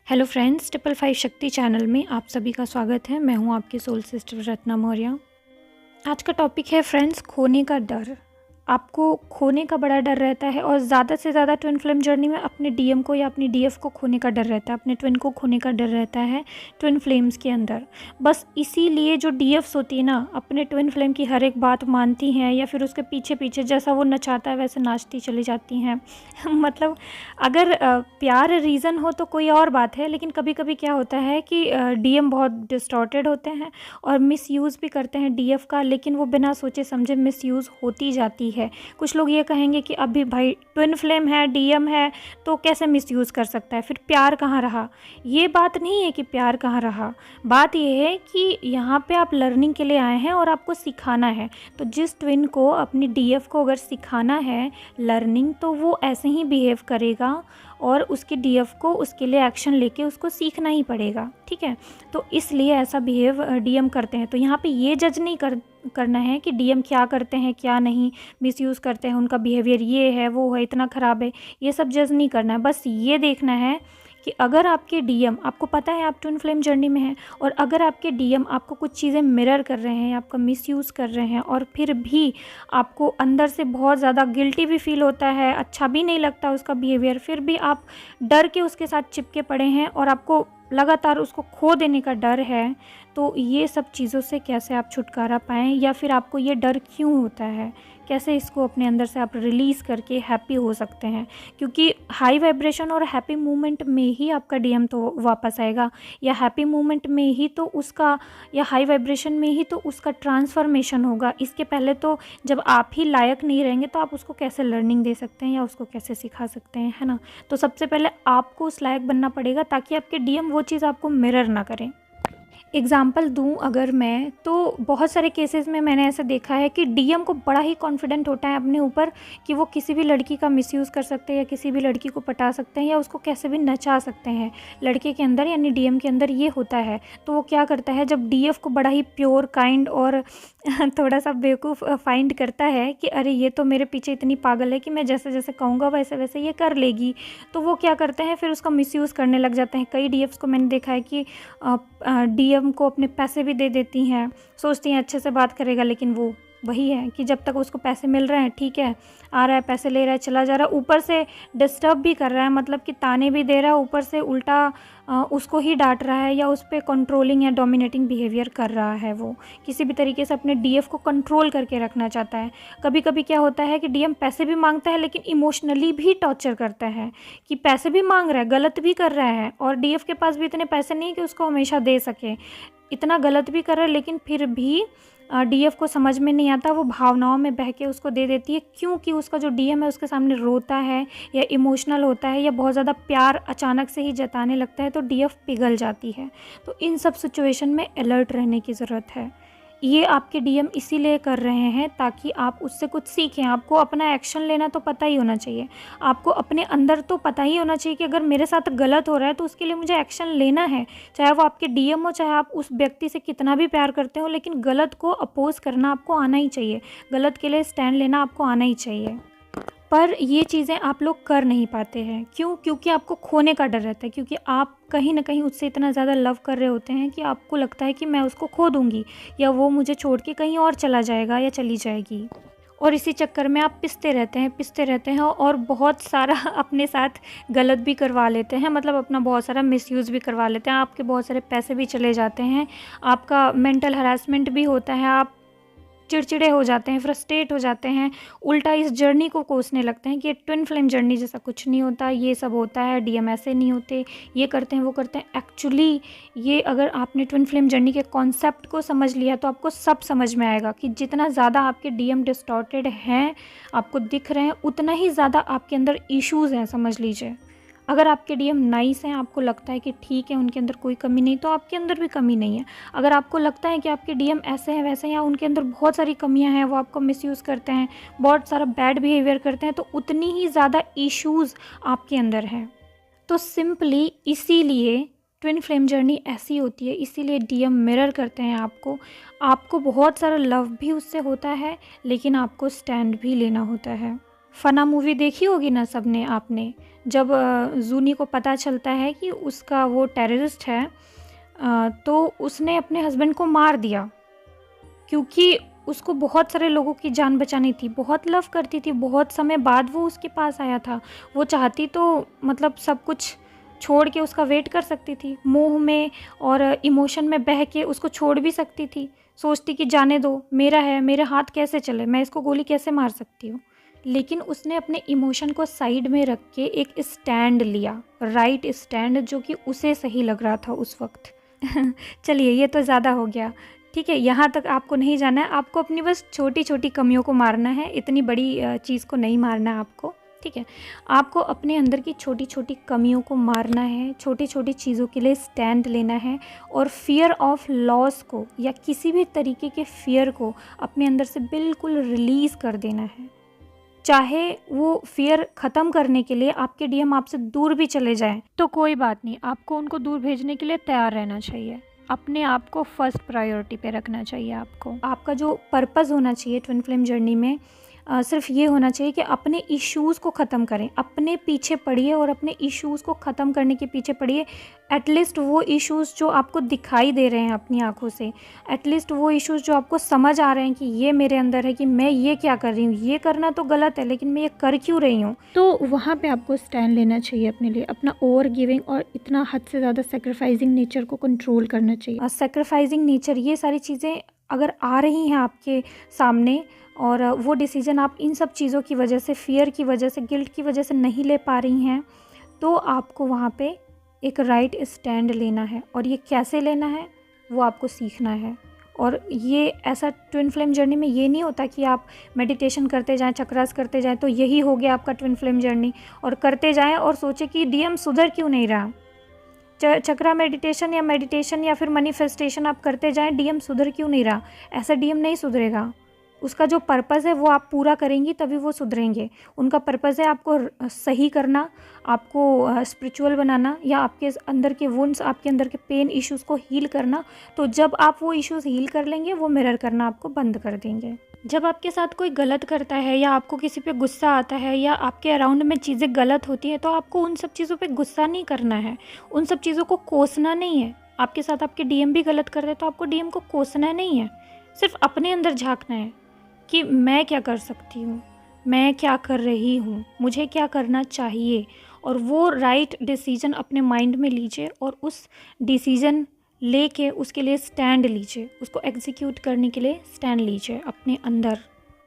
Hello friends, 555 शक्ति channel में आप सभी का स्वागत है। मैं हूं आपकी सोल सिस्टर रत्ना मौर्य। आज का टॉपिक है फ्रेंड्स, खोने का डर। आपको खोने का बड़ा डर रहता है और ज़्यादा से ज़्यादा ट्विन फ्लेम जर्नी में अपने डीएम को या अपनी डीएफ को खोने का डर रहता है, अपने ट्विन को खोने का डर रहता है ट्विन फ्लेम्स के अंदर। बस इसीलिए जो डीएफ्स होती है ना, अपने ट्विन फ्लेम की हर एक बात मानती हैं या फिर उसके पीछे पीछे जैसा वो नचाता है वैसे नाचती चली जाती हैं। मतलब अगर प्यार रीज़न हो तो कोई और बात है, लेकिन कभी कभी क्या होता है कि डीएम बहुत डिस्टॉर्टेड होते हैं और मिसयूज़ भी करते हैं डीएफ का, लेकिन वो बिना सोचे समझे मिसयूज़ होती जाती है। कुछ लोग ये कहेंगे कि अभी भाई ट्विन फ्लेम है, डीएम है, तो कैसे मिसयूज़ कर सकता है, फिर प्यार कहाँ रहा। ये बात नहीं है कि प्यार कहाँ रहा, बात ये है कि यहाँ पे आप लर्निंग के लिए आए हैं और आपको सिखाना है। तो जिस ट्विन को अपनी डीएफ को अगर सिखाना है लर्निंग, तो वो ऐसे ही बिहेव करेगा और उसकी डीएफ को उसके लिए एक्शन लेके उसको सीखना ही पड़ेगा। ठीक है, तो इसलिए ऐसा बिहेव डीएम करते हैं। तो यहाँ पे ये जज नहीं करना है कि डीएम क्या करते हैं क्या नहीं, मिसयूज़ करते हैं, उनका बिहेवियर ये है वो है इतना ख़राब है, ये सब जज नहीं करना है। बस ये देखना है कि अगर आपके डीएम, आपको पता है आप ट्विन फ्लेम जर्नी में हैं, और अगर आपके डीएम आपको कुछ चीज़ें मिरर कर रहे हैं, आपका मिसयूज़ कर रहे हैं, और फिर भी आपको अंदर से बहुत ज़्यादा गिल्टी भी फील होता है, अच्छा भी नहीं लगता उसका बिहेवियर, फिर भी आप डर के उसके साथ चिपके पड़े हैं और आपको लगातार उसको खो देने का डर है, तो ये सब चीज़ों से कैसे आप छुटकारा पाएँ, या फिर आपको ये डर क्यों होता है, कैसे इसको अपने अंदर से आप रिलीज़ करके हैप्पी हो सकते हैं। क्योंकि हाई वाइब्रेशन और हैप्पी मोमेंट में ही आपका डीएम तो वापस आएगा, या हैप्पी मोमेंट में ही तो उसका, या हाई वाइब्रेशन में ही तो उसका ट्रांसफॉर्मेशन होगा। इसके पहले तो जब आप ही लायक नहीं रहेंगे तो आप उसको कैसे लर्निंग दे सकते हैं या उसको कैसे सिखा सकते हैं, है ना। तो सबसे पहले आपको उस लायक बनना पड़ेगा ताकि आपके डीएम वो चीज़ आपको मिरर ना करें। एग्ज़ाम्पल दूँ अगर मैं, तो बहुत सारे केसेस में मैंने ऐसा देखा है कि डीएम को बड़ा ही कॉन्फिडेंट होता है अपने ऊपर कि वो किसी भी लड़की का मिसयूज़ कर सकते हैं या किसी भी लड़की को पटा सकते हैं या उसको कैसे भी नचा सकते हैं। लड़के के अंदर यानी डीएम के अंदर ये होता है। तो वो क्या करता है, जब डीएफ को बड़ा ही प्योर, काइंड और थोड़ा सा बेवकूफ़ फाइंड करता है कि अरे ये तो मेरे पीछे इतनी पागल है कि मैं जैसे जैसे कहूँगा वैसे वैसे ये कर लेगी, तो वो क्या करते हैं, फिर उसका मिसयूज़ करने लग जाते हैं। कई डीएफ्स को मैंने देखा है कि डीएम को अपने पैसे भी दे देती हैं, सोचती हैं अच्छे से बात करेगा, लेकिन वो वही है कि जब तक उसको पैसे मिल रहे हैं ठीक है, आ रहा है पैसे ले रहा है चला जा रहा है, ऊपर से डिस्टर्ब भी कर रहा है, मतलब कि ताने भी दे रहा है, ऊपर से उल्टा उसको ही डांट रहा है या उस पर कंट्रोलिंग या डोमिनेटिंग बिहेवियर कर रहा है। वो किसी भी तरीके से अपने डीएफ को कंट्रोल करके रखना चाहता है। कभी कभी क्या होता है कि डीएम पैसे भी मांगता है लेकिन इमोशनली भी टॉर्चर करता है, कि पैसे भी मांग रहा है, गलत भी कर रहा है, और डीएफ के पास भी इतने पैसे नहीं कि उसको हमेशा दे सके, इतना गलत भी कर रहा है, लेकिन फिर भी डीएफ को समझ में नहीं आता, वो भावनाओं में बह के उसको दे देती है, क्योंकि उसका जो डीएम है उसके सामने रोता है या इमोशनल होता है या बहुत ज़्यादा प्यार अचानक से ही जताने लगता है, तो डीएफ पिघल जाती है। तो इन सब सिचुएशन में अलर्ट रहने की ज़रूरत है। ये आपके डीएम इसीलिए कर रहे हैं ताकि आप उससे कुछ सीखें। आपको अपना एक्शन लेना तो पता ही होना चाहिए, आपको अपने अंदर तो पता ही होना चाहिए कि अगर मेरे साथ गलत हो रहा है तो उसके लिए मुझे एक्शन लेना है। चाहे वो आपके डीएम हो, चाहे आप उस व्यक्ति से कितना भी प्यार करते हो, लेकिन गलत को अपोज करना आपको आना ही चाहिए, गलत के लिए स्टैंड लेना आपको आना ही चाहिए। पर ये चीज़ें आप लोग कर नहीं पाते हैं, क्यों? क्योंकि आपको खोने का डर रहता है, क्योंकि आप कहीं ना कहीं उससे इतना ज़्यादा लव कर रहे होते हैं कि आपको लगता है कि मैं उसको खो दूँगी या वो मुझे छोड़ के कहीं और चला जाएगा या चली जाएगी, और इसी चक्कर में आप पिसते रहते हैं और बहुत सारा अपने साथ गलत भी करवा लेते हैं, मतलब अपना बहुत सारा मिसयूज़ भी करवा लेते हैं, आपके बहुत सारे पैसे भी चले जाते हैं, आपका मेंटल हरासमेंट भी होता है, आप चिड़चिड़े हो जाते हैं, फ्रस्ट्रेट हो जाते हैं, उल्टा इस जर्नी को कोसने लगते हैं कि ये ट्विन फ्लेम जर्नी जैसा कुछ नहीं होता, ये सब होता है, डीएम ऐसे नहीं होते, ये करते हैं वो करते हैं। एक्चुअली ये अगर आपने ट्विन फ्लेम जर्नी के कॉन्सेप्ट को समझ लिया तो आपको सब समझ में आएगा कि जितना ज़्यादा आपके डीएम डिस्टॉर्टेड हैं, आपको दिख रहे हैं, उतना ही ज़्यादा आपके अंदर इश्यूज़ हैं, समझ लीजिए। अगर आपके डीएम नाइस हैं, आपको लगता है कि ठीक है उनके अंदर कोई कमी नहीं, तो आपके अंदर भी कमी नहीं है। अगर आपको लगता है कि आपके डीएम ऐसे हैं वैसे हैं या उनके अंदर बहुत सारी कमियां हैं, वो आपको मिसयूज़ करते हैं, बहुत सारा बैड बिहेवियर करते हैं, तो उतनी ही ज़्यादा इश्यूज़ आपके अंदर हैं। तो सिंपली इसीलिए ट्विन फ्लेम जर्नी ऐसी होती है, इसीलिए डीएम मिरर करते हैं आपको बहुत सारा लव भी उससे होता है, लेकिन आपको स्टैंड भी लेना होता है। फना मूवी देखी होगी ना सबने आपने। जब जूनी को पता चलता है कि उसका वो टेररिस्ट है, तो उसने अपने हस्बैंड को मार दिया क्योंकि उसको बहुत सारे लोगों की जान बचानी थी, बहुत लव करती थी, बहुत समय बाद वो उसके पास आया था। वो चाहती तो मतलब सब कुछ छोड़ के उसका वेट कर सकती थी, मोह में और इमोशन में बह के उसको छोड़ भी सकती थी, सोचती कि जाने दो, मेरा है, मेरे हाथ कैसे चले, मैं इसको गोली कैसे मार सकती हूँ। लेकिन उसने अपने इमोशन को साइड में रख के एक स्टैंड लिया, राइट स्टैंड, जो कि उसे सही लग रहा था उस वक्त। चलिए ये तो ज़्यादा हो गया, ठीक है, यहाँ तक आपको नहीं जाना है। आपको अपनी बस छोटी छोटी कमियों को मारना है, इतनी बड़ी चीज़ को नहीं मारना है आपको, ठीक है। आपको अपने अंदर की छोटी छोटी कमियों को मारना है, छोटी छोटी चीज़ों के लिए स्टैंड लेना है, और फियर ऑफ लॉस को या किसी भी तरीके के फियर को अपने अंदर से बिल्कुल रिलीज़ कर देना है। चाहे वो फियर ख़त्म करने के लिए आपके डीएम आपसे दूर भी चले जाएं तो कोई बात नहीं, आपको उनको दूर भेजने के लिए तैयार रहना चाहिए। अपने आप को फर्स्ट प्रायोरिटी पे रखना चाहिए। आपका जो पर्पस होना चाहिए ट्विन फ्लेम जर्नी में, सिर्फ ये होना चाहिए कि अपने इश्यूज़ को ख़त्म करें, अपने पीछे पड़िए और अपने इश्यूज़ को ख़त्म करने के पीछे पड़िए। एटलीस्ट वो इश्यूज़ जो आपको दिखाई दे रहे हैं अपनी आंखों से, एटलीस्ट वो इश्यूज़ जो आपको समझ आ रहे हैं कि ये मेरे अंदर है, कि मैं ये क्या कर रही हूँ, ये करना तो गलत है लेकिन मैं ये कर क्यों रही हूँ, तो वहाँ पे आपको स्टैंड लेना चाहिए अपने लिए। अपना ओवर गिविंग और इतना हद से ज़्यादा सेक्रीफाइसिंग नेचर को कंट्रोल करना चाहिए। और सेक्रीफाइसिंग नेचर, ये सारी चीज़ें अगर आ रही हैं आपके सामने और वो डिसीज़न आप इन सब चीज़ों की वजह से, फियर की वजह से, गिल्ट की वजह से नहीं ले पा रही हैं, तो आपको वहाँ पे एक राइट स्टैंड लेना है। और ये कैसे लेना है वो आपको सीखना है। और ये ऐसा ट्विन फ्लेम जर्नी में ये नहीं होता कि आप मेडिटेशन करते जाएं, चक्रास करते जाएं तो यही हो गया आपका ट्विन फ्लेम जर्नी, और करते जाएं और सोचे कि डीएम सुधर क्यों नहीं रहा। चक्रा मेडिटेशन या फिर मैनिफेस्टेशन आप करते जाएं, डीएम सुधर क्यों नहीं रहा, ऐसा डीएम नहीं सुधरेगा। उसका जो पर्पज़ है वो आप पूरा करेंगी तभी वो सुधरेंगे। उनका पर्पज़ है आपको सही करना, आपको स्पिरिचुअल बनाना, या आपके अंदर के वुंड्स, आपके अंदर के पेन इश्यूज़ को हील करना। तो जब आप वो इश्यूज़ हील कर लेंगे, वो मिरर करना आपको बंद कर देंगे। जब आपके साथ कोई गलत करता है या आपको किसी पे गुस्सा आता है या आपके अराउंड में चीज़ें गलत होती हैं, तो आपको उन सब चीज़ों पे गुस्सा नहीं करना है, उन सब चीज़ों को कोसना नहीं है। आपके साथ आपके डीएम भी गलत कर रहे तो आपको डीएम को कोसना नहीं है, सिर्फ अपने अंदर झांकना है कि मैं क्या कर सकती हूँ, मैं क्या कर रही हूँ, मुझे क्या करना चाहिए। और वो राइट डिसीजन अपने माइंड में लीजिए और उस डिसीजन लेके उसके लिए स्टैंड लीजिए, उसको एग्जीक्यूट करने के लिए स्टैंड लीजिए अपने अंदर।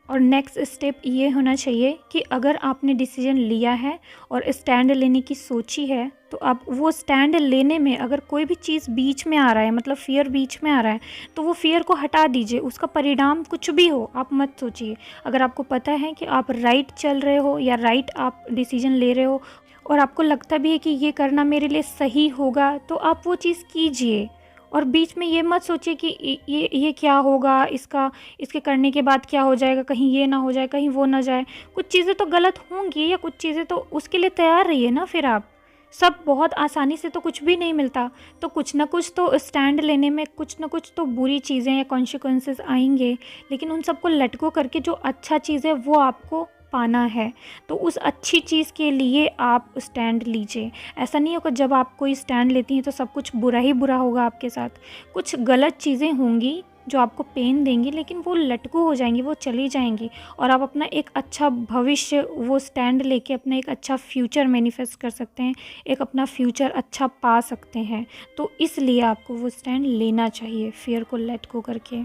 और नेक्स्ट स्टेप ये होना चाहिए कि अगर आपने डिसीजन लिया है और स्टैंड लेने की सोची है, तो अब वो स्टैंड लेने में अगर कोई भी चीज़ बीच में आ रहा है, मतलब फियर बीच में आ रहा है, तो वो फियर को हटा दीजिए। उसका परिणाम कुछ भी हो आप मत सोचिए। अगर आपको पता है कि आप राइट चल रहे हो या राइट आप डिसीजन ले रहे हो और आपको लगता भी है कि ये करना मेरे लिए सही होगा, तो आप वो चीज़ कीजिए। और बीच में ये मत सोचिए कि ये क्या होगा, इसके करने के बाद क्या हो जाएगा, कहीं ये ना हो जाए, कहीं वो ना जाए। कुछ चीज़ें तो गलत होंगी या कुछ चीज़ें तो उसके लिए तैयार रहिए ना। फिर आप सब बहुत आसानी से तो कुछ भी नहीं मिलता, तो कुछ ना कुछ तो स्टैंड लेने में कुछ ना कुछ तो बुरी चीज़ें या कॉन्सिक्वेंसेस आएंगे, लेकिन उन सबको लेट गो करके जो अच्छा चीज़ है वो आपको पाना है। तो उस अच्छी चीज़ के लिए आप स्टैंड लीजिए। ऐसा नहीं होगा जब आप कोई स्टैंड लेती हैं तो सब कुछ बुरा ही बुरा होगा आपके साथ। कुछ गलत चीज़ें होंगी जो आपको पेन देंगी, लेकिन वो लेट गो हो जाएंगी, वो चली जाएंगी, और आप अपना एक अच्छा भविष्य, वो स्टैंड लेके अपना एक अच्छा फ्यूचर मैनिफेस्ट कर सकते हैं, एक अपना फ्यूचर अच्छा पा सकते हैं। तो इसलिए आपको वो स्टैंड लेना चाहिए, फियर को लेट गो करके।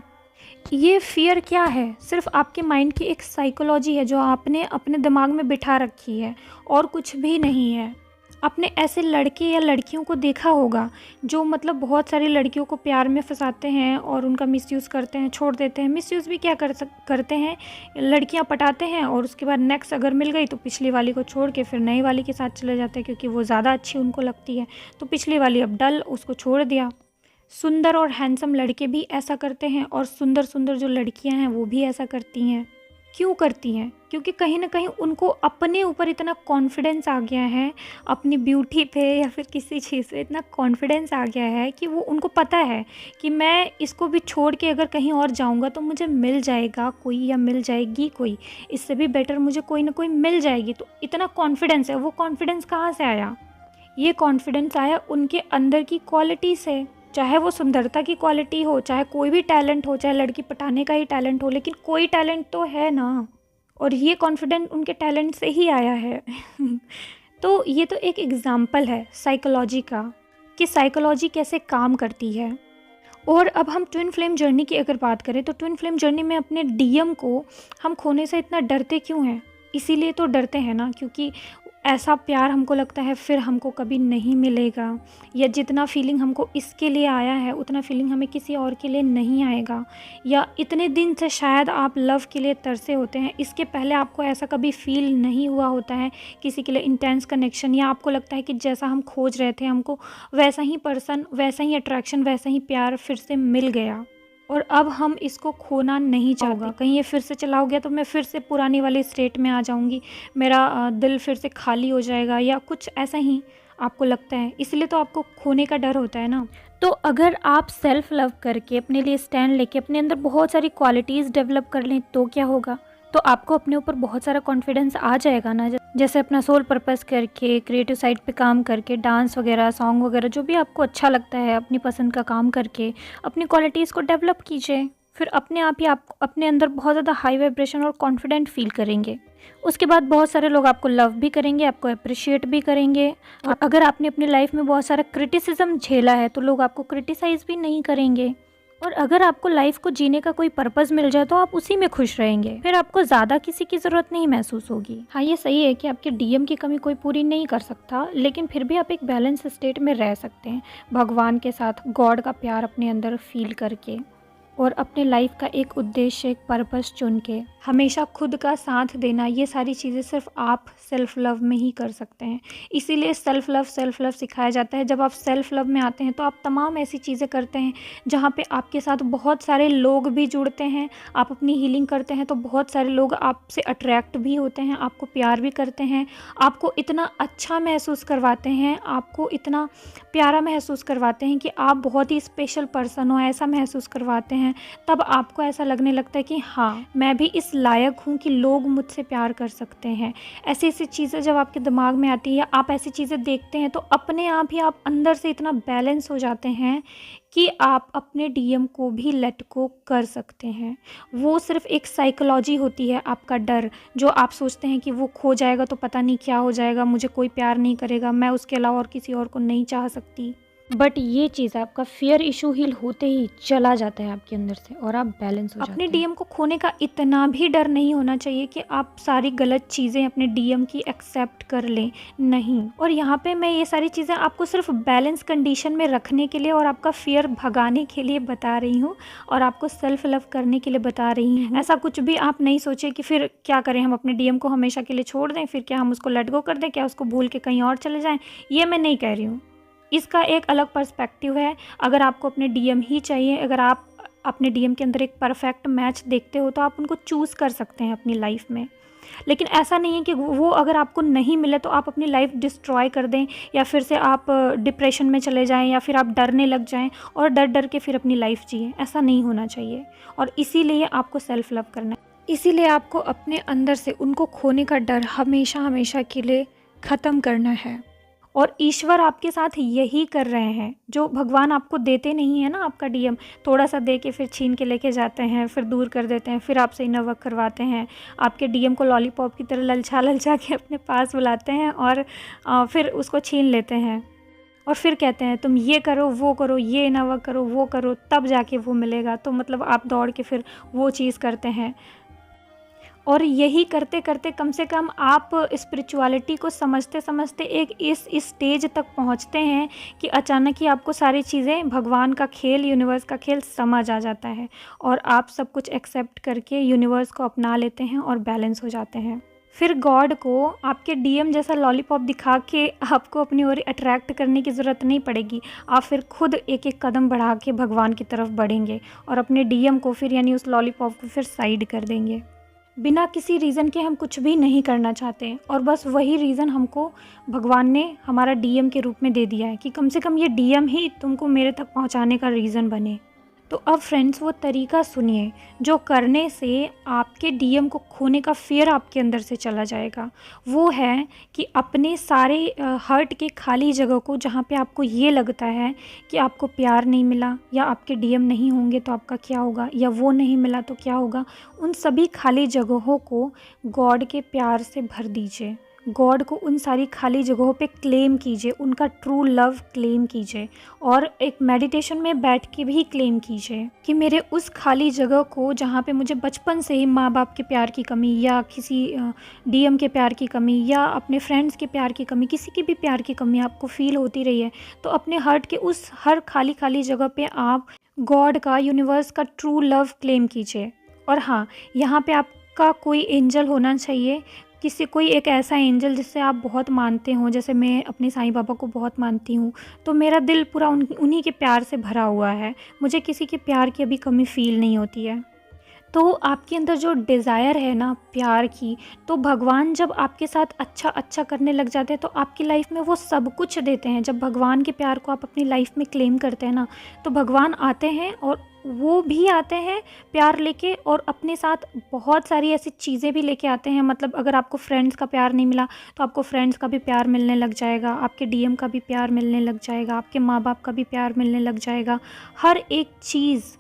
ये फियर क्या है? सिर्फ आपके माइंड की एक साइकोलॉजी है जो आपने अपने दिमाग में बिठा रखी है, और कुछ भी नहीं है। आपने ऐसे लड़के या लड़कियों को देखा होगा जो मतलब बहुत सारी लड़कियों को प्यार में फंसाते हैं और उनका मिसयूज़ करते हैं, छोड़ देते हैं। मिसयूज़ भी क्या करते हैं, लड़कियां पटाते हैं और उसके बाद नेक्स्ट अगर मिल गई तो पिछली वाली को छोड़ के फिर नई वाली के साथ चले जाते हैं, क्योंकि वो ज़्यादा अच्छी उनको लगती है। तो पिछली वाली अब डल, उसको छोड़ दिया। सुंदर और हैंडसम लड़के भी ऐसा करते हैं और सुंदर सुंदर जो लड़कियां हैं वो भी ऐसा करती हैं। क्यों करती हैं? क्योंकि कहीं न कहीं उनको अपने ऊपर इतना कॉन्फिडेंस आ गया है, अपनी ब्यूटी पे या फिर किसी चीज़ पे इतना कॉन्फिडेंस आ गया है कि वो उनको पता है कि मैं इसको भी छोड़ के अगर कहीं और जाऊँगा तो मुझे मिल जाएगा कोई या मिल जाएगी कोई, इससे भी बेटर मुझे कोई ना कोई मिल जाएगी। तो इतना कॉन्फिडेंस है, वो कॉन्फिडेंस कहाँ से आया? ये कॉन्फिडेंस आया उनके अंदर की क्वालिटी से। चाहे वो सुंदरता की क्वालिटी हो, चाहे कोई भी टैलेंट हो, चाहे लड़की पटाने का ही टैलेंट हो, लेकिन कोई टैलेंट तो है ना। और ये कॉन्फिडेंस उनके टैलेंट से ही आया है। तो ये तो एक एग्ज़ाम्पल है साइकोलॉजी का, कि साइकोलॉजी कैसे काम करती है। और अब हम ट्विन फ्लेम जर्नी की अगर बात करें तो ट्विन फ्लेम जर्नी में अपने डीएम को हम खोने से इतना डरते क्यों हैं? इसीलिए तो डरते हैं ना, क्योंकि ऐसा प्यार हमको लगता है फिर हमको कभी नहीं मिलेगा, या जितना फीलिंग हमको इसके लिए आया है उतना फीलिंग हमें किसी और के लिए नहीं आएगा, या इतने दिन से शायद आप लव के लिए तरसे होते हैं, इसके पहले आपको ऐसा कभी फील नहीं हुआ होता है किसी के लिए इंटेंस कनेक्शन, या आपको लगता है कि जैसा हम खोज रहे थे हमको वैसा ही पर्सन, वैसा ही अट्रैक्शन, वैसा ही प्यार फिर से मिल गया और अब हम इसको खोना नहीं चाहते। कहीं ये फिर से चला हो गया तो मैं फिर से पुरानी वाली स्टेट में आ जाऊंगी, मेरा दिल फिर से खाली हो जाएगा, या कुछ ऐसा ही आपको लगता है, इसलिए तो आपको खोने का डर होता है ना। तो अगर आप सेल्फ लव करके अपने लिए स्टैंड लेके अपने अंदर बहुत सारी क्वालिटीज़ डेवलप कर लें तो क्या होगा? तो आपको अपने ऊपर बहुत सारा कॉन्फिडेंस आ जाएगा ना। जैसे अपना सोल पर्पस करके, क्रिएटिव साइड पे काम करके, डांस वगैरह, सॉन्ग वगैरह जो भी आपको अच्छा लगता है, अपनी पसंद का काम करके अपनी क्वालिटीज़ को डेवलप कीजिए। फिर अपने आप ही आप अपने अंदर बहुत ज़्यादा हाई वाइब्रेशन और कॉन्फिडेंट फील करेंगे। उसके बाद बहुत सारे लोग आपको लव भी करेंगे, आपको अप्रिशिएट भी करेंगे। और अगर आपने अपनी लाइफ में बहुत सारा क्रिटिसिज्म झेला है तो लोग आपको क्रिटिसाइज़ भी नहीं करेंगे। और अगर आपको लाइफ को जीने का कोई पर्पस मिल जाए तो आप उसी में खुश रहेंगे, फिर आपको ज़्यादा किसी की ज़रूरत नहीं महसूस होगी। हाँ, ये सही है कि आपके डीएम की कमी कोई पूरी नहीं कर सकता, लेकिन फिर भी आप एक बैलेंस स्टेट में रह सकते हैं, भगवान के साथ गॉड का प्यार अपने अंदर फील करके, और अपने लाइफ का एक उद्देश्य, एक पर्पस चुन के हमेशा खुद का साथ देना। ये सारी चीज़ें सिर्फ आप सेल्फ लव में ही कर सकते हैं। इसीलिए सेल्फ लव सिखाया जाता है। जब आप सेल्फ लव में आते हैं तो आप तमाम ऐसी चीज़ें करते हैं जहाँ पे आपके साथ बहुत सारे लोग भी जुड़ते हैं। आप अपनी हीलिंग करते हैं तो बहुत सारे लोग आपसे अट्रैक्ट भी होते हैं, आपको प्यार भी करते हैं, आपको इतना अच्छा महसूस करवाते हैं, आपको इतना प्यारा महसूस करवाते हैं कि आप बहुत ही स्पेशल पर्सन हो, ऐसा महसूस करवाते हैं। तब आपको ऐसा लगने लगता है कि हाँ, मैं भी इस लायक हूँ कि लोग मुझसे प्यार कर सकते हैं। ऐसी ऐसी चीज़ें जब आपके दिमाग में आती है या आप ऐसी चीज़ें देखते हैं तो अपने आप ही आप अंदर से इतना बैलेंस हो जाते हैं कि आप अपने डीएम को भी लेट गो कर सकते हैं। वो सिर्फ एक साइकोलॉजी होती है, आपका डर, जो आप सोचते हैं कि वो खो जाएगा तो पता नहीं क्या हो जाएगा, मुझे कोई प्यार नहीं करेगा, मैं उसके अलावा और किसी और को नहीं चाह सकती। बट ये चीज़ आपका फियर इशू हील होते ही चला जाता है आपके अंदर से और आप बैलेंस हो जाते हैं। अपने डीएम को खोने का इतना भी डर नहीं होना चाहिए कि आप सारी गलत चीज़ें अपने डीएम की एक्सेप्ट कर लें, नहीं। और यहाँ पे मैं ये सारी चीज़ें आपको सिर्फ बैलेंस कंडीशन में रखने के लिए और आपका फियर भगाने के लिए बता रही हूँ और आपको सेल्फ लव करने के लिए बता रही हूँ। ऐसा कुछ भी आप नहीं सोचे कि फिर क्या करें, हम अपने डीएम को हमेशा के लिए छोड़ दें, फिर क्या हम उसको लेट गो कर दें, क्या उसको भूल के कहीं और चले जाएँ, ये मैं नहीं कह रही हूँ। इसका एक अलग पर्सपेक्टिव है। अगर आपको अपने डीएम ही चाहिए, अगर आप अपने डीएम के अंदर एक परफेक्ट मैच देखते हो तो आप उनको चूज़ कर सकते हैं अपनी लाइफ में। लेकिन ऐसा नहीं है कि वो अगर आपको नहीं मिले तो आप अपनी लाइफ डिस्ट्रॉय कर दें या फिर से आप डिप्रेशन में चले जाएं या फिर आप डरने लग जाएं और डर डर के फिर अपनी लाइफ जिए। ऐसा नहीं होना चाहिए और इसीलिए आपको सेल्फ लव करना है। इसीलिए आपको अपने अंदर से उनको खोने का डर हमेशा हमेशा के लिए ख़त्म करना है। और ईश्वर आपके साथ यही कर रहे हैं। जो भगवान आपको देते नहीं है ना, आपका डीएम थोड़ा सा दे के फिर छीन के लेके जाते हैं, फिर दूर कर देते हैं, फिर आपसे इनर वर्क करवाते हैं, आपके डीएम को लॉलीपॉप की तरह ललचा ललचा के अपने पास बुलाते हैं और फिर उसको छीन लेते हैं और फिर कहते हैं तुम ये करो, वो करो, ये इनर वर्क करो, वो करो, तब जाके वो मिलेगा। तो मतलब आप दौड़ के फिर वो चीज़ करते हैं और यही करते करते कम से कम आप स्पिरिचुअलिटी को समझते समझते एक इस स्टेज तक पहुंचते हैं कि अचानक ही आपको सारी चीज़ें, भगवान का खेल, यूनिवर्स का खेल समझ आ जाता है और आप सब कुछ एक्सेप्ट करके यूनिवर्स को अपना लेते हैं और बैलेंस हो जाते हैं। फिर गॉड को आपके डीएम जैसा लॉलीपॉप दिखा के आपको अपनी ओर अट्रैक्ट करने की ज़रूरत नहीं पड़ेगी। आप फिर खुद एक एक कदम बढ़ा के भगवान की तरफ बढ़ेंगे और अपने डीएम को फिर यानी उस लॉलीपॉप को फिर साइड कर देंगे। बिना किसी रीज़न के हम कुछ भी नहीं करना चाहते और बस वही रीज़न हमको भगवान ने हमारा डीएम के रूप में दे दिया है कि कम से कम ये डीएम ही तुमको मेरे तक पहुंचाने का रीज़न बने। तो अब फ्रेंड्स वो तरीका सुनिए जो करने से आपके डीएम को खोने का फ़ियर आपके अंदर से चला जाएगा। वो है कि अपने सारे हर्ट के खाली जगह को, जहाँ पे आपको ये लगता है कि आपको प्यार नहीं मिला या आपके डीएम नहीं होंगे तो आपका क्या होगा या वो नहीं मिला तो क्या होगा, उन सभी खाली जगहों को गॉड के प्यार से भर दीजिए। गॉड को उन सारी खाली जगहों पे क्लेम कीजिए, उनका ट्रू लव क्लेम कीजिए और एक मेडिटेशन में बैठ के भी क्लेम कीजिए कि मेरे उस खाली जगह को, जहाँ पे मुझे बचपन से ही माँ बाप के प्यार की कमी या किसी डीएम के प्यार की कमी या अपने फ्रेंड्स के प्यार की कमी, किसी की भी प्यार की कमी आपको फील होती रही है, तो अपने हार्ट के उस हर खाली खाली जगह पे आप गॉड का, यूनिवर्स का ट्रू लव क्लेम कीजिए। और हाँ, यहाँ पे आपका कोई एंजल होना चाहिए, कोई एक ऐसा एंजल जिससे आप बहुत मानते हो। जैसे मैं अपने साईं बाबा को बहुत मानती हूँ, तो मेरा दिल पूरा उन्हीं के प्यार से भरा हुआ है, मुझे किसी के प्यार की अभी कमी फ़ील नहीं होती है। तो आपके अंदर जो डिज़ायर है ना प्यार की, तो भगवान जब आपके साथ अच्छा अच्छा करने लग जाते हैं तो आपकी लाइफ में वो सब कुछ देते हैं। जब भगवान के प्यार को आप अपनी लाइफ में क्लेम करते हैं ना, तो भगवान आते हैं और वो भी आते हैं प्यार लेके और अपने साथ बहुत सारी ऐसी चीज़ें भी लेके आते हैं। मतलब अगर आपको फ्रेंड्स का प्यार नहीं मिला तो आपको फ्रेंड्स का भी प्यार मिलने लग जाएगा, आपके डीएम का भी प्यार मिलने लग जाएगा, आपके माँ बाप का भी प्यार मिलने लग जाएगा। हर एक चीज़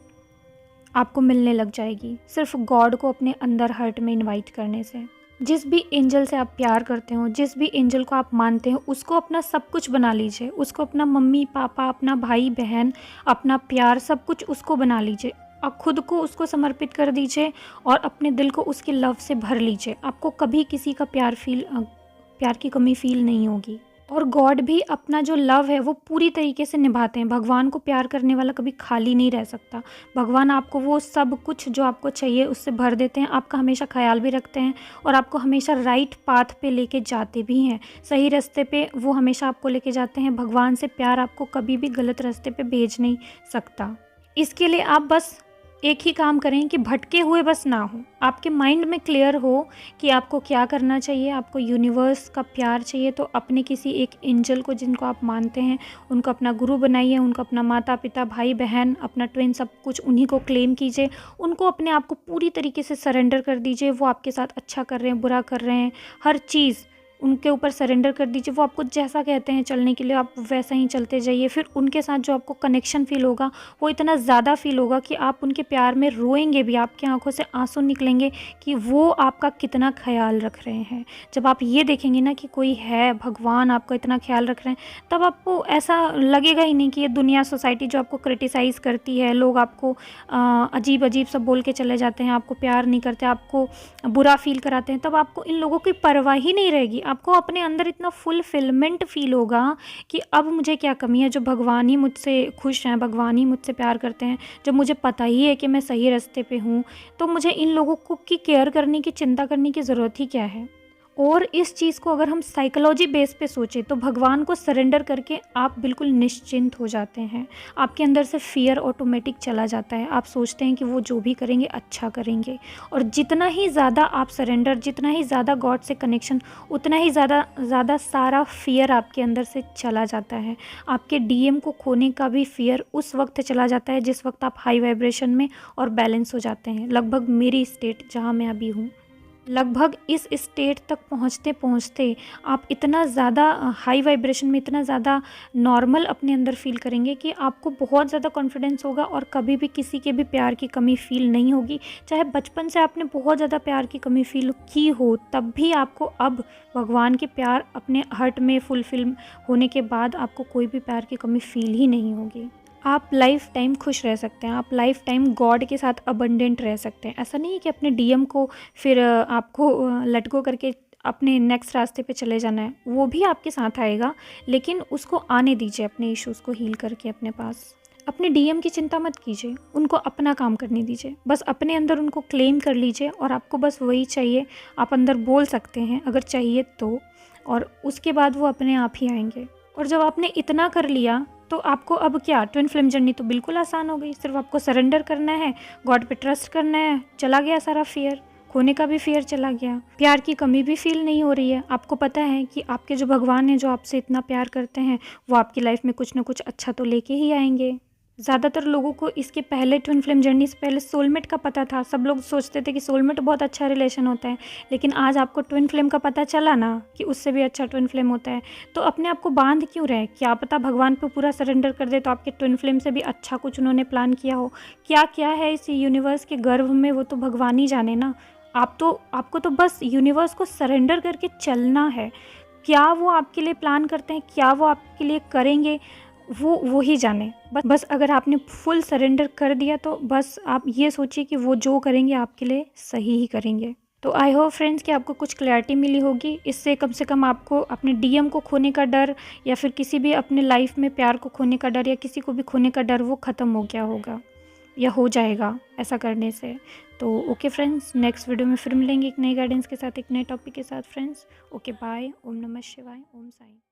आपको मिलने लग जाएगी सिर्फ गॉड को अपने अंदर हार्ट में इनवाइट करने से। जिस भी एंजल से आप प्यार करते हो, जिस भी एंजल को आप मानते हो, उसको अपना सब कुछ बना लीजिए। उसको अपना मम्मी पापा, अपना भाई बहन, अपना प्यार, सब कुछ उसको बना लीजिए। आप खुद को उसको समर्पित कर दीजिए और अपने दिल को उसके लव से भर लीजिए। आपको कभी किसी का प्यार की कमी फील नहीं होगी। और गॉड भी अपना जो लव है वो पूरी तरीके से निभाते हैं। भगवान को प्यार करने वाला कभी खाली नहीं रह सकता। भगवान आपको वो सब कुछ जो आपको चाहिए उससे भर देते हैं, आपका हमेशा ख्याल भी रखते हैं और आपको हमेशा राइट पाथ पे लेके जाते भी हैं। सही रास्ते पे वो हमेशा आपको लेके जाते हैं। भगवान से प्यार आपको कभी भी गलत रास्ते पे भेज नहीं सकता। इसके लिए आप बस एक ही काम करें कि भटके हुए बस ना हो, आपके माइंड में क्लियर हो कि आपको क्या करना चाहिए। आपको यूनिवर्स का प्यार चाहिए तो अपने किसी एक एंजल को, जिनको आप मानते हैं, उनको अपना गुरु बनाइए, उनको अपना माता पिता, भाई बहन, अपना ट्विन, सब कुछ उन्हीं को क्लेम कीजिए। उनको अपने आप को पूरी तरीके से सरेंडर कर दीजिए। वो आपके साथ अच्छा कर रहे हैं, बुरा कर रहे हैं, हर चीज़ उनके ऊपर सरेंडर कर दीजिए। वो आपको जैसा कहते हैं चलने के लिए आप वैसा ही चलते जाइए। फिर उनके साथ जो आपको कनेक्शन फ़ील होगा वो इतना ज़्यादा फ़ील होगा कि आप उनके प्यार में रोएंगे भी, आपकी आंखों से आंसू निकलेंगे कि वो आपका कितना ख्याल रख रहे हैं। जब आप ये देखेंगे ना कि कोई है, भगवान आपका इतना ख्याल रख रहे हैं, तब आपको ऐसा लगेगा ही नहीं कि ये दुनिया, सोसाइटी जो आपको क्रिटिसाइज़ करती है, लोग आपको अजीब अजीब सब बोल के चले जाते हैं, आपको प्यार नहीं करते, आपको बुरा फील कराते हैं, तब आपको इन लोगों की परवाह ही नहीं रहेगी। आपको अपने अंदर इतना फुलफिलमेंट फील होगा कि अब मुझे क्या कमी है, जो भगवान ही मुझसे खुश हैं, भगवान ही मुझसे प्यार करते हैं, जब मुझे पता ही है कि मैं सही रास्ते पे हूँ, तो मुझे इन लोगों को की केयर करने की, चिंता करने की ज़रूरत ही क्या है। और इस चीज़ को अगर हम साइकोलॉजी बेस पे सोचें तो भगवान को सरेंडर करके आप बिल्कुल निश्चिंत हो जाते हैं। आपके अंदर से फियर ऑटोमेटिक चला जाता है। आप सोचते हैं कि वो जो भी करेंगे अच्छा करेंगे। और जितना ही ज़्यादा आप सरेंडर, जितना ही ज़्यादा गॉड से कनेक्शन, उतना ही ज़्यादा सारा फियर आपके अंदर से चला जाता है। आपके डीएम को खोने का भी फियर उस वक्त चला जाता है जिस वक्त आप हाई वाइब्रेशन में और बैलेंस हो जाते हैं। लगभग मेरी स्टेट जहाँ मैं अभी हूँ, लगभग इस स्टेट तक पहुँचते पहुँचते आप इतना ज़्यादा हाई वाइब्रेशन में, इतना ज़्यादा नॉर्मल अपने अंदर फील करेंगे कि आपको बहुत ज़्यादा कॉन्फिडेंस होगा और कभी भी किसी के भी प्यार की कमी फील नहीं होगी। चाहे बचपन से आपने बहुत ज़्यादा प्यार की कमी फील की हो, तब भी आपको अब भगवान के प्यार अपने हार्ट में फुलफिल होने के बाद आपको कोई भी प्यार की कमी फील ही नहीं होगी। आप लाइफ टाइम खुश रह सकते हैं, आप लाइफ टाइम गॉड के साथ अबंडेंट रह सकते हैं। ऐसा नहीं है कि अपने डीएम को फिर आपको लेट गो करके अपने नेक्स्ट रास्ते पे चले जाना है। वो भी आपके साथ आएगा, लेकिन उसको आने दीजिए, अपने इश्यूज़ को हील करके अपने पास। अपने डीएम की चिंता मत कीजिए, उनको अपना काम करने दीजिए। बस अपने अंदर उनको क्लेम कर लीजिए और आपको बस वही चाहिए। आप अंदर बोल सकते हैं अगर चाहिए तो, और उसके बाद वो अपने आप ही आएंगे। और जब आपने इतना कर लिया तो आपको अब क्या, ट्विन फ्लेम जर्नी तो बिल्कुल आसान हो गई। सिर्फ आपको सरेंडर करना है, गॉड पे ट्रस्ट करना है, चला गया सारा फियर। खोने का भी फियर चला गया, प्यार की कमी भी फील नहीं हो रही है। आपको पता है कि आपके जो भगवान हैं, जो आपसे इतना प्यार करते हैं, वो आपकी लाइफ में कुछ ना कुछ अच्छा तो लेके ही आएंगे। ज़्यादातर लोगों को इसके पहले ट्विन फ्लेम जर्नी से पहले सोलमेट का पता था। सब लोग सोचते थे कि सोलमेट बहुत अच्छा रिलेशन होता है, लेकिन आज आपको ट्विन फ्लेम का पता चला ना कि उससे भी अच्छा ट्विन फ्लेम होता है। तो अपने आप को बांध क्यों रहे? क्या पता भगवान पे पूरा सरेंडर कर दे तो आपके ट्विन फ्लेम से भी अच्छा कुछ उन्होंने प्लान किया हो। क्या क्या है इस यूनिवर्स के गर्भ में, वो तो भगवान ही जाने ना। आपको तो बस यूनिवर्स को सरेंडर करके चलना है। क्या वो आपके लिए प्लान करते हैं, क्या वो आपके लिए करेंगे, वो ही जाने। बस अगर आपने फुल सरेंडर कर दिया तो बस आप ये सोचिए कि वो जो करेंगे आपके लिए सही ही करेंगे। तो आई होप फ्रेंड्स कि आपको कुछ क्लैरिटी मिली होगी। इससे कम से कम आपको अपने डीएम को खोने का डर, या फिर किसी भी अपने लाइफ में प्यार को खोने का डर, या किसी को भी खोने का डर, वो ख़त्म हो गया होगा या हो जाएगा ऐसा करने से। तो ओके फ्रेंड्स, नेक्स्ट वीडियो में फिर मिलेंगे एक नई गाइडेंस के साथ, एक नए टॉपिक के साथ फ्रेंड्स। Okay bye. ओम नमः शिवाय। ओम साईं।